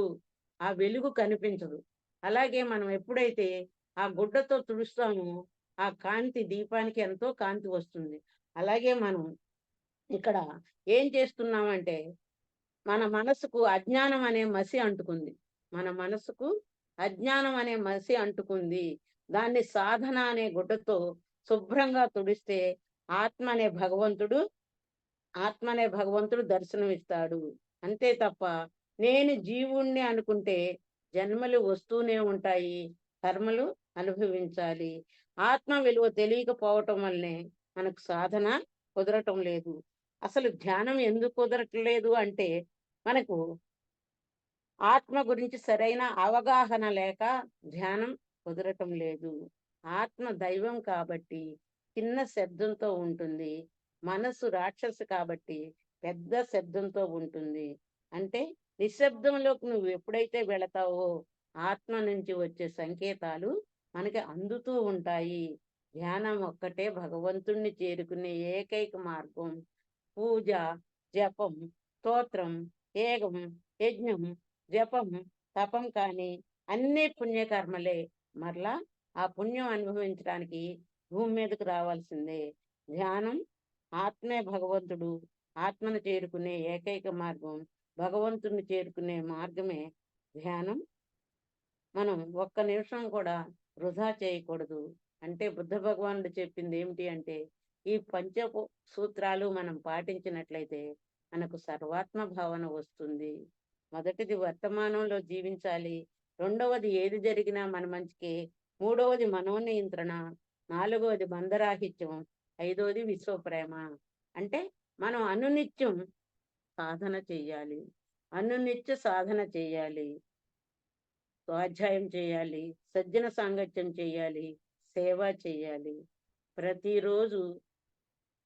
ఆ వెలుగు కనిపించదు. అలాగే మనం ఎప్పుడైతే ఆ గుడ్డతో తుడుస్తామో ఆ కాంతి దీపానికి ఎంతో కాంతి వస్తుంది. అలాగే మనం ఇక్కడ ఏం చేస్తున్నామంటే మన మనసుకు అజ్ఞానం అనే మసి అంటుకుంది. మన మనసుకు అజ్ఞానం అనే మసి అంటుకుంది. దాన్ని సాధన అనే గుడ్డతో శుభ్రంగా తుడిస్తే ఆత్మ అనే భగవంతుడు ఆత్మ అనే భగవంతుడు దర్శనమిస్తాడు. అంతే తప్ప నేను జీవుణ్ణి అనుకుంటే జన్మలు వస్తూనే ఉంటాయి. కర్మలు అనుభవించాలి. ఆత్మ విలువ తెలియకపోవటం వల్లనే మనకు సాధన కుదరటం లేదు. అసలు ధ్యానం ఎందుకు కుదరట్లేదు అంటే మనకు ఆత్మ గురించి సరైన అవగాహన లేక ధ్యానం కుదరటం లేదు. ఆత్మ దైవం కాబట్టి చిన్న శబ్దంతో ఉంటుంది. మనస్సు రాక్షసు కాబట్టి పెద్ద శబ్దంతో ఉంటుంది. అంటే నిశ్శబ్దంలోకి నువ్వు ఎప్పుడైతే వెళతావో ఆత్మ నుంచి వచ్చే సంకేతాలు మనకి అందుతూ ఉంటాయి. ధ్యానం ఒక్కటే భగవంతుణ్ణి చేరుకునే ఏకైక మార్గం. పూజ, జపం, స్తోత్రం, ఏగం, యజ్ఞం, జపం, తపం కానీ అన్ని పుణ్యకర్మలే. మరలా ఆ పుణ్యం అనుభవించడానికి భూమి మీదకు రావాల్సిందే. ధ్యానం ఆత్మే భగవంతుడు. ఆత్మను చేరుకునే ఏకైక మార్గం. భగవంతుని చేరుకునే మార్గమే ధ్యానం. మనం ఒక్క నిమిషం కూడా వృధా చేయకూడదు. అంటే బుద్ధ భగవానుడు చెప్పింది ఏమిటి అంటే ఈ సూత్రాలు మనం పాటించినట్లయితే మనకు సర్వాత్మ భావన వస్తుంది. మొదటిది వర్తమానంలో జీవించాలి. రెండవది ఏది జరిగినా మన మంచికే. మూడవది మనోనియంత్రణ. నాలుగవది బంధరాహిత్యం. ఐదవది విశ్వప్రేమ. అంటే మనం అనునిత్యం సాధన చెయ్యాలి. అనునిత్య సాధన చెయ్యాలి. స్వాధ్యాయం చేయాలి. సజ్జన సాంగత్యం చేయాలి. సేవ చేయాలి. ప్రతిరోజు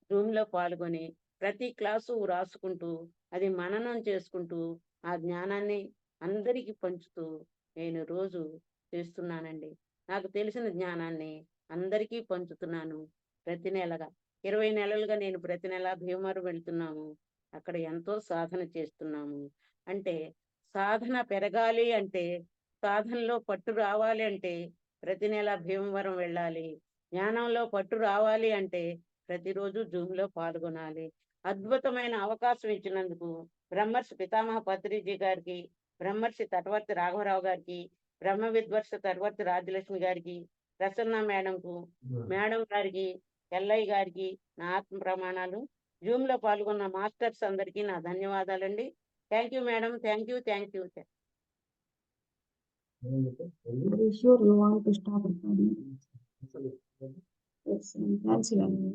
రూమ్లో పాల్గొని ప్రతి క్లాసు రాసుకుంటూ అది మననం చేసుకుంటూ ఆ జ్ఞానాన్ని అందరికీ పంచుతూ నేను రోజు చేస్తున్నానండి. నాకు తెలిసిన జ్ఞానాన్ని అందరికీ పంచుతున్నాను. ప్రతి నెలగా 20 నెలలుగా నేను ప్రతి నెల భీమవరం వెళ్తున్నాము. అక్కడ ఎంతో సాధన చేస్తున్నాము. అంటే సాధన పెరగాలి అంటే, సాధనలో పట్టు రావాలి అంటే ప్రతి నెల భీమవరం వెళ్ళాలి. జ్ఞానంలో పట్టు రావాలి అంటే ప్రతిరోజు జూమ్లో పాల్గొనాలి. అద్భుతమైన అవకాశం ఇచ్చినందుకు బ్రహ్మర్షి పితామహ పత్రిజీ గారికి, బ్రహ్మర్షి తటవర్తి రాఘవరావు గారికి, బ్రహ్మ విద్వర్ష తటవర్తి రాజ్యలక్ష్మి గారికి, ప్రసన్న మేడం గారికి, ఎల్లయ్య గారికి నా ఆత్మ ప్రమాణాలు. జూమ్లో పాల్గొన్న మాస్టర్స్ అందరికీ నా ధన్యవాదాలండి. Thank you madam. Thank you. Thank you. Are you sure you want to start recording? Yes, thanks, Ivani.